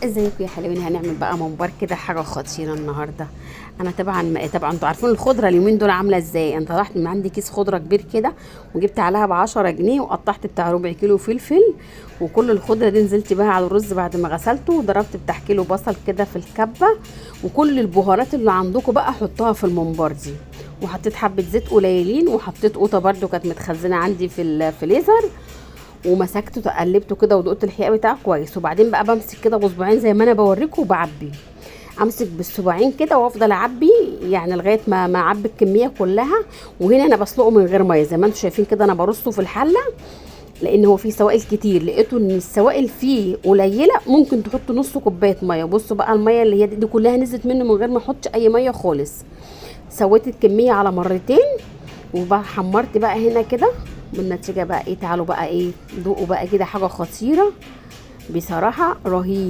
ازيكم يا حلوين؟ هنعمل بقى ممبار كده، حاجه خطيره النهارده. انا طبعا انتوا عارفين الخضره اليومين دول عامله ازاي. انا طلعت من عندي كيس خضره كبير كده، وجبت عليها ب10 جنيه، وقطعت بتاع ربع كيلو فلفل، وكل الخضره دي نزلت بها على الرز بعد ما غسلته، وضربت بتاع كيلو بصل كده في الكبه، وكل البهارات اللي عندكم بقى حطوها في الممبار دي. وحطيت حبه زيت قليلين، وحطيت قوطه برده كانت متخزنه عندي في الفريزر، ومسكته قلبته كده، ودقت الحقيقه بتاعه كويس. وبعدين بقى بمسك كده بصباعين زي ما انا بوريكم، وبعبي. امسك بالصباعين كده وافضل اعبي، يعني لغايه ما اعبي الكميه كلها. وهنا انا بسلقه من غير ميه زي ما انتم شايفين كده، انا برصه في الحله، لان هو فيه سوائل كتير. لقيته ان السوائل فيه قليله، ممكن تحطوا نص كوبايه ميه. بصوا بقى الميه اللي هي دي كلها نزلت منه من غير ما احط اي ميه خالص. سويت الكميه على مرتين، وبقى حمرت بقى هنا كده. بالنتيجه بقى ايه، تعالوا بقى ايه، دوقوا بقى كده، حاجه خطيره بصراحه، رهيب.